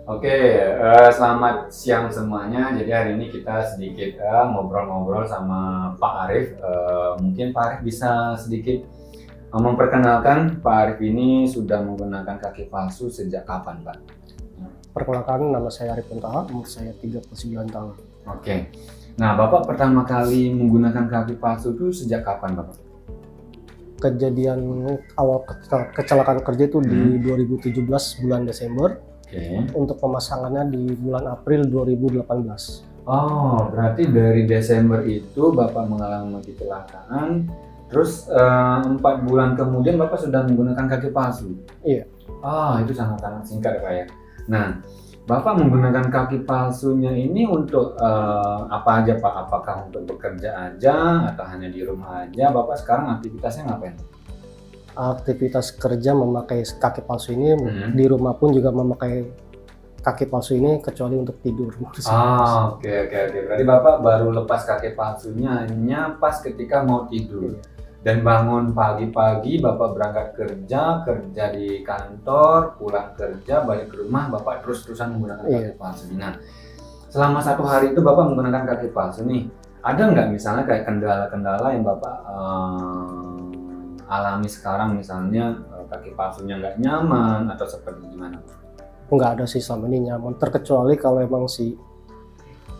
Oke, selamat siang semuanya. Jadi hari ini kita sedikit ngobrol-ngobrol sama Pak Arief. Mungkin Pak Arief bisa sedikit memperkenalkan Pak Arief ini sudah menggunakan kaki palsu sejak kapan, Pak? Perkenalkan, nama saya Arief Puntaha, umur saya 39 tahun. Oke. Nah, Bapak pertama kali menggunakan kaki palsu itu sejak kapan, Bapak? Kejadian awal kecelakaan kerja itu di 2017 bulan Desember. Oke. Untuk pemasangannya di bulan April 2018. Oh, berarti dari Desember itu Bapak mengalami kecelakaan, terus 4 bulan kemudian Bapak sudah menggunakan kaki palsu? Iya. Oh, itu sangat-sangat singkat ya, Pak ya. Nah, Bapak menggunakan kaki palsunya ini untuk apa aja, Pak? Apakah untuk bekerja aja atau hanya di rumah aja? Bapak sekarang aktivitasnya ngapain? Aktivitas kerja memakai kaki palsu ini, di rumah pun juga memakai kaki palsu ini kecuali untuk tidur. Oke. Berarti Bapak baru lepas kaki palsunya hanya pas ketika mau tidur. Dan bangun pagi-pagi Bapak berangkat kerja di kantor, pulang kerja, balik ke rumah, Bapak terus-terusan menggunakan kaki palsu. Nah, selama 1 hari itu Bapak menggunakan kaki palsu nih, ada nggak misalnya kayak kendala-kendala yang Bapak alami sekarang, misalnya kaki palsunya nggak nyaman atau seperti gimana? Nggak ada sih selama ini nyaman, terkecuali kalau emang si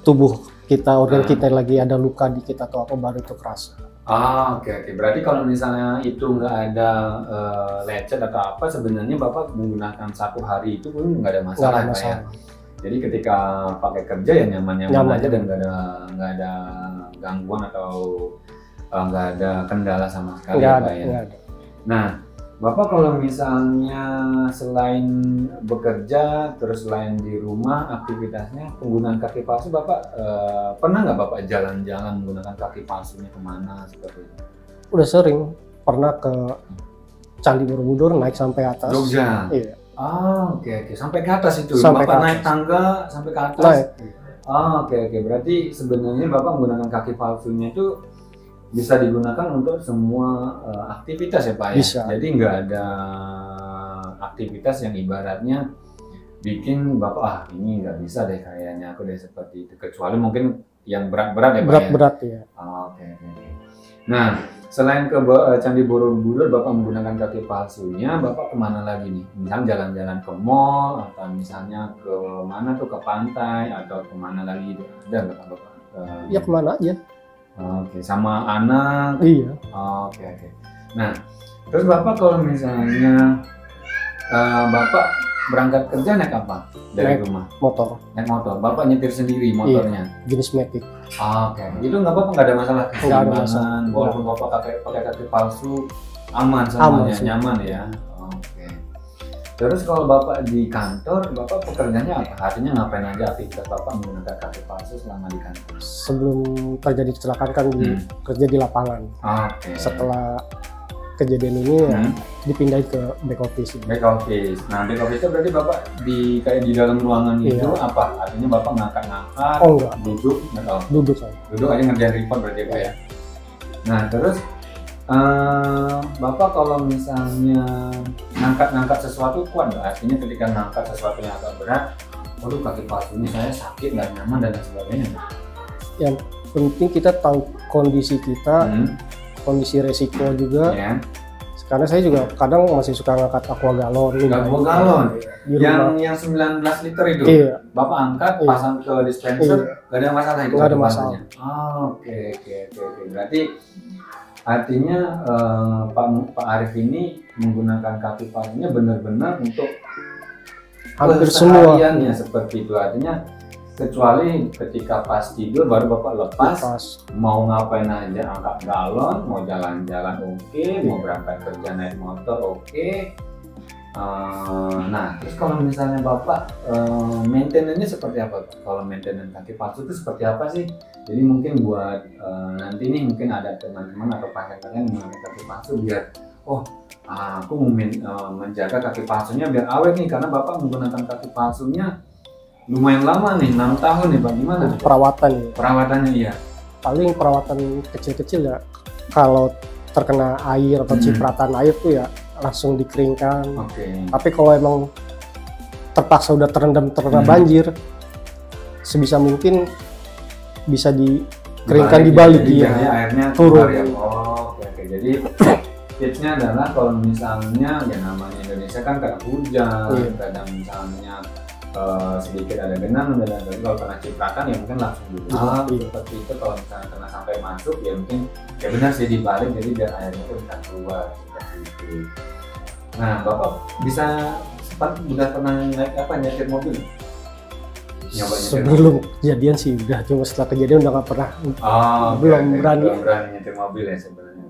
tubuh kita, organ kita lagi ada luka dikit atau apa, baru itu kerasa. Oke. Berarti kalau misalnya itu nggak ada lecet atau apa, sebenarnya Bapak menggunakan 1 hari itu pun nggak ada masalah, nggak ada masalah. Jadi ketika pakai kerja ya nyaman-nyaman aja dan nggak ada gangguan atau nggak ada kendala sama sekali, nggak Pak ada, ya. nggak ada. Nah, Bapak kalau misalnya selain bekerja, terus selain di rumah aktivitasnya penggunaan kaki palsu, Bapak pernah nggak Bapak jalan-jalan menggunakan kaki palsunya kemana seperti itu? Udah sering, pernah ke Candi Borobudur, naik sampai atas. Jogja? Iya. Oke. Sampai ke atas itu? Sampai Bapak ke naik atas. tangga sampai ke atas? Naik. Oke. Berarti sebenarnya Bapak menggunakan kaki palsunya itu bisa digunakan untuk semua aktivitas ya, Pak ya? Bisa. Jadi nggak ada aktivitas yang ibaratnya bikin Bapak, ini nggak bisa deh kayaknya aku deh seperti itu. Kecuali mungkin yang berat-berat ya, Pak ya? Berat-berat ya. Oke. Nah, selain ke Candi Borobudur Bapak menggunakan kaki palsunya, Bapak kemana lagi nih? Misalnya jalan-jalan ke mall, atau misalnya ke mana tuh, ke pantai, atau kemana lagi? Ada nggak Bapak? Ya kemana aja. Oke, sama anak? Iya. Oke. Nah, terus Bapak kalau misalnya Bapak berangkat kerja naik apa dari rumah? Motor. Naik motor. Bapak nyetir sendiri motornya? Iya, jenis Matic. Oke. Itu nggak apa-apa, nggak ada masalah Nggak ada masalah. walaupun Bapak pakai kaki palsu, aman semuanya, nyaman ya? Oke. Terus kalau Bapak di kantor, Bapak pekerjaannya apa? Artinya ngapain aja aktivitas Bapak menggunakan kaki palsu selama di kantor? Sebelum terjadi kecelakaan kan kerja di lapangan. Oke. Setelah kejadian ini ya dipindahin ke back office. Back office. Nah, back office itu berarti Bapak kayak di dalam ruangan itu apa? Artinya Bapak ngangkat-ngangkat, Oh enggak. duduk, Duduk kan. duduk aja ngerjain report berarti Pak ya? Nah, terus Bapak kalau misalnya ngangkat sesuatu kuat nggak? Artinya ketika ngangkat sesuatu yang agak berat, waduh kaki palsunya saya sakit, nggak nyaman dan lain sebagainya. Yang penting kita tahu kondisi kita, kondisi resiko juga. Karena saya juga kadang masih suka ngangkat aqua galon. Aqua galon? Yang 19 liter itu? Iya. Bapak angkat, pasang ke dispenser, nggak ada masalah itu? Nggak ada masalah. Oke. Berarti artinya Pak Arief ini menggunakan kaki palsunya benar-benar untuk hampir semua seperti itu. Artinya kecuali ketika pas tidur baru Bapak lepas. Mau ngapain aja, angkat galon, mau jalan-jalan oke, mau berangkat kerja naik motor oke. Nah, terus kalau misalnya Bapak maintenance-nya seperti apa? Kalau maintenance kaki palsu itu seperti apa sih? Jadi mungkin buat nanti nih mungkin ada teman-teman atau pasien kalian yang menggunakan kaki palsu biar aku menjaga kaki palsunya biar awet nih, karena Bapak menggunakan kaki palsunya lumayan lama nih, 6 tahun nih Pak. Gimana? Perawatannya iya. Paling perawatan kecil-kecil ya, kalau terkena air atau cipratan air tuh ya langsung dikeringkan. Tapi kalau emang terpaksa udah terendam banjir, sebisa mungkin bisa dikeringkan dibalik ya, airnya turun ya. Oh, oke. Jadi tipsnya adalah kalau misalnya ya namanya Indonesia kan kadang hujan, kadang misalnya sedikit ada genangan dan kalau kena cipratan ya mungkin langsung dulu. Seperti itu kalau misalnya kena sampai masuk ya mungkin ya benar sih dibalik, jadi biar airnya itu bisa keluar seperti itu. Nah, Bapak udah pernah naik nyetir mobil? Sebelum kejadian sih udah, cuma setelah kejadian udah nggak pernah. Belum berani nyetir mobil ya sebenarnya.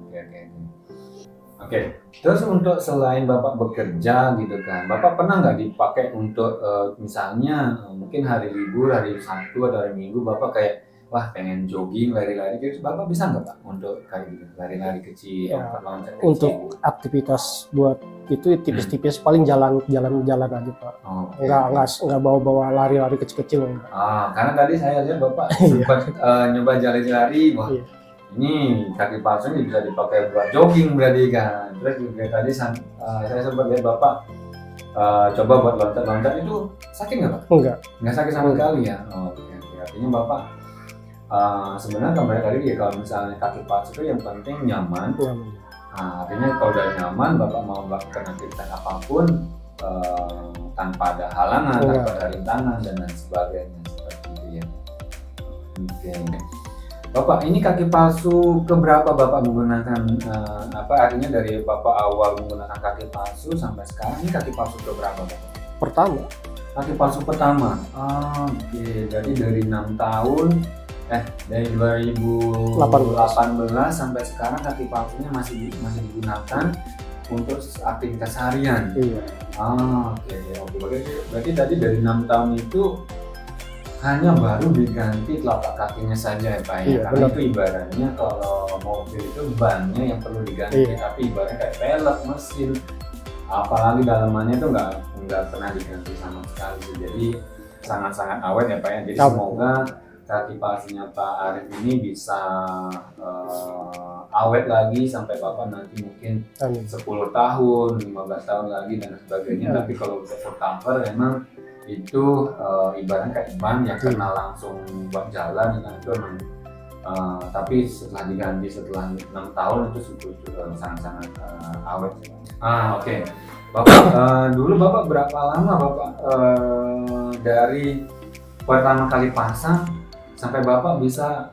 Oke. Terus untuk selain Bapak bekerja gitu kan, Bapak pernah nggak dipakai untuk misalnya mungkin hari libur, hari Sabtu atau hari Minggu Bapak kayak wah pengen jogging, lari-lari gitu, Bapak bisa nggak Pak untuk kayak gitu, lari-lari kecil, loncat kecil? Untuk aktivitas buat itu tipis-tipis, paling jalan aja Pak. Nggak bawa lari-lari kecil-kecil. Karena tadi saya lihat Bapak sempat nyoba lari-lari, wah ini kaki palsu ini bisa dipakai buat jogging berarti kan. Terus juga tadi saya sempat lihat Bapak coba buat loncat-loncat, itu sakit nggak Pak? Nggak sakit sama sekali ya. Artinya Bapak sebenarnya kembali tadi ya, kalau misalnya kaki palsu itu yang penting nyaman. Artinya kalau udah nyaman, Bapak mau melakukan aktivitas apapun tanpa ada halangan, tanpa ada rintangan dan lain sebagainya seperti itu ya. Oke. Bapak, ini kaki palsu keberapa Bapak menggunakan artinya dari Bapak awal menggunakan kaki palsu sampai sekarang ini kaki palsu keberapa Bapak? Pertama. Kaki palsu pertama. Oke. Jadi dari 6 tahun dari 2018 sampai sekarang kaki palsunya masih digunakan untuk aktivitas harian. Iya. Oke. Berarti tadi dari 6 tahun itu hanya baru diganti telapak kakinya saja ya Pak ya. Karena itu ibaratnya kalau mobil itu bannya yang perlu diganti, tapi ibaratnya kayak pelek mesin, apalagi dalamannya itu nggak pernah diganti sama sekali. Jadi sangat-sangat awet ya Pak ya. Jadi semoga kaki palsunya Pak Arif ini bisa awet lagi sampai Bapak nanti mungkin 10 tahun, 15 tahun lagi dan sebagainya. Tapi kalau untuk full cover memang itu ibaratnya kayak ban yang kena langsung buat jalan itu memang tapi setelah diganti setelah 6 tahun itu sangat-sangat awet. Oke. Bapak dulu Bapak berapa lama Bapak dari pertama kali pasang sampai Bapak bisa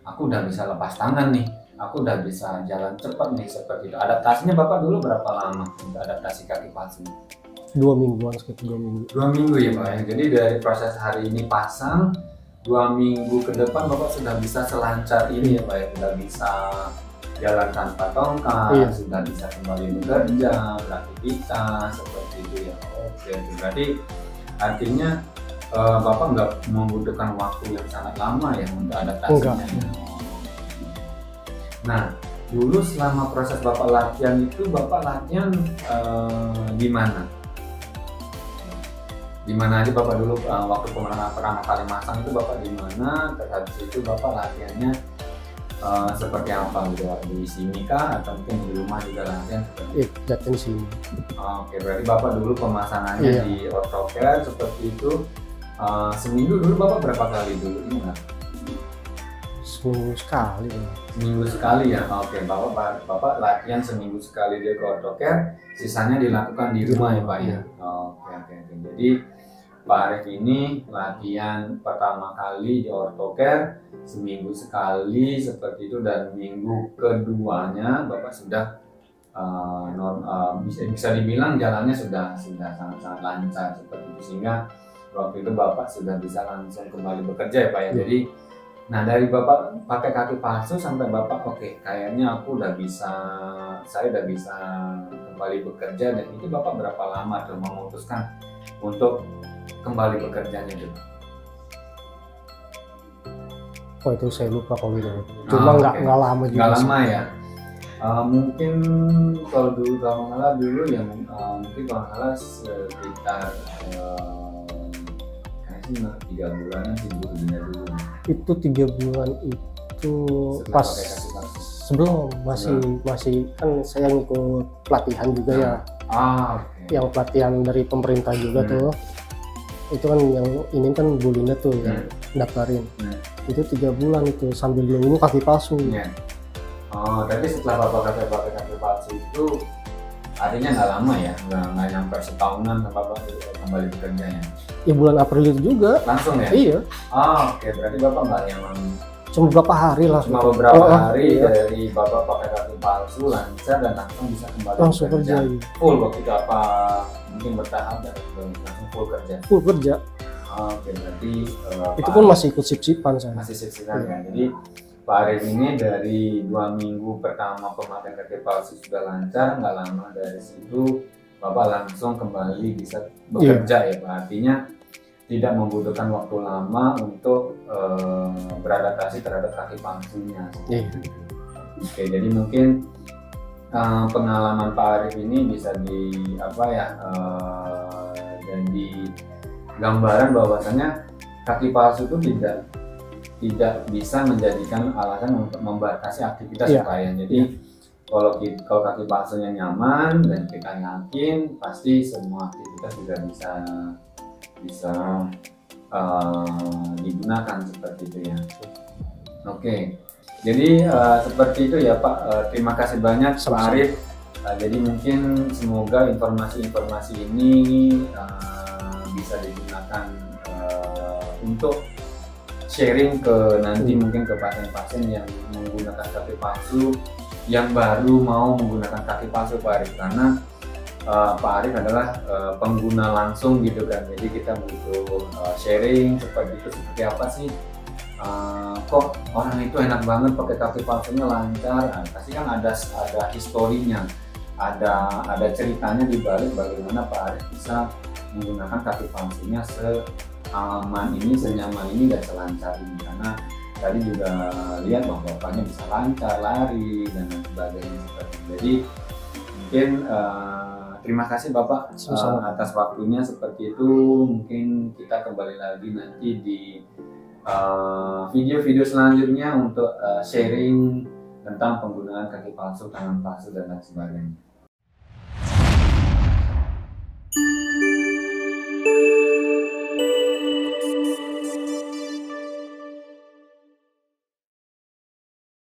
aku udah bisa lepas tangan nih, aku udah bisa jalan cepat nih seperti itu. Adaptasinya Bapak dulu berapa lama untuk adaptasi kaki palsu? 2 mingguan, sekitar 2 minggu. 2 minggu ya Pak ya. Jadi dari proses hari ini pasang 2 minggu ke depan Bapak sudah bisa selancar ini ya Pak ya, sudah bisa jalan tanpa tongkat, sudah bisa kembali bekerja, beraktivitas seperti itu ya. Oke, berarti artinya Bapak nggak membutuhkan waktu yang sangat lama ya untuk adaptasinya. Nah, dulu selama proses Bapak latihan itu Bapak latihan di mana? Di mana aja Bapak dulu waktu pertama kali masang itu Bapak di mana? Terus itu Bapak latihannya seperti apa gitu? Di sini kah atau mungkin di rumah juga latihan? Latihan di sini. Oke, berarti Bapak dulu pemasangannya di Ortocare seperti itu. Seminggu dulu Bapak berapa kali dulu ini nggak? Seminggu sekali. Seminggu sekali ya. Oke, Bapak latihan seminggu sekali di Ortocare, sisanya dilakukan di rumah ya Pak ya. Oke. Jadi Pak Arif ini latihan pertama kali di Ortocare seminggu sekali seperti itu, dan minggu keduanya Bapak sudah bisa dibilang jalannya sudah sangat lancar seperti itu, sehingga waktu itu Bapak sudah bisa langsung kembali bekerja ya Pak ya. Jadi dari Bapak pakai kaki palsu sampai Bapak kayaknya saya udah bisa kembali bekerja, dan itu Bapak berapa lama tuh memutuskan untuk kembali bekerjanya itu? Itu saya lupa kalau itu. Cuma nggak lama juga. Nggak lama ya. Mungkin kalau dulu ya mungkin kalau nggak salah sekitar 3 bulanan sih dulu. Itu 3 bulan itu pas sebelum masih kan saya ngikut pelatihan juga ya. yang pelatihan dari pemerintah juga tuh. Itu kan yang ini kan Bu Linda tuh yang daftarin. Itu 3 bulan itu sambil nunggu kaki palsu. Oh, tapi setelah Bapak pakai kaki palsu itu artinya nggak lama ya, nggak nyampe setahunan sampai Bapak kembali bekerja ya? Ya bulan April itu juga. Langsung ya? Iya. Oh, oke, berarti Bapak nggak yang cuma beberapa hari lah. Cuma beberapa hari dari Bapak pakai kaki palsu lancar dan langsung bisa kembali langsung kerja. Full waktu itu apa mungkin bertahap dan langsung full kerja? Full kerja. Oke, berarti itu pun masih ikut sip-sipan saya. Masih sip-sipan kan? Jadi Pak Arif ini dari 2 minggu pertama pemakaian kaki palsu sudah lancar, nggak lama dari situ Bapak langsung kembali bisa bekerja ya Pak. Artinya tidak membutuhkan waktu lama untuk beradaptasi terhadap kaki palsunya. Oke, jadi mungkin pengalaman Pak Arif ini bisa jadi gambaran bahwasanya kaki palsu itu tidak bisa menjadikan alasan untuk membatasi aktivitas klien. Jadi kalau kaki palsunya nyaman dan kita yakin, pasti semua aktivitas juga bisa digunakan seperti itu ya. Oke, jadi seperti itu ya Pak. Terima kasih banyak Pak Arif. Jadi mungkin semoga informasi-informasi ini bisa digunakan untuk sharing ke nanti mungkin ke pasien-pasien yang menggunakan kaki palsu, yang baru mau menggunakan kaki palsu Pak Arif, karena Pak Arif adalah pengguna langsung gitu kan. Jadi kita butuh sharing seperti apa sih, kok orang itu enak banget pakai kaki palsunya lancar. Pasti kan ada historinya, ada ceritanya di balik bagaimana Pak Arif bisa menggunakan kaki palsunya aman ini, senyaman ini, dan selancar ini. Karena tadi juga lihat bahwa bapaknya bisa lancar lari dan sebagainya seperti itu. Jadi mungkin terima kasih Bapak atas waktunya seperti itu. Mungkin kita kembali lagi nanti di video-video selanjutnya untuk sharing tentang penggunaan kaki palsu, tangan palsu dan lain sebagainya.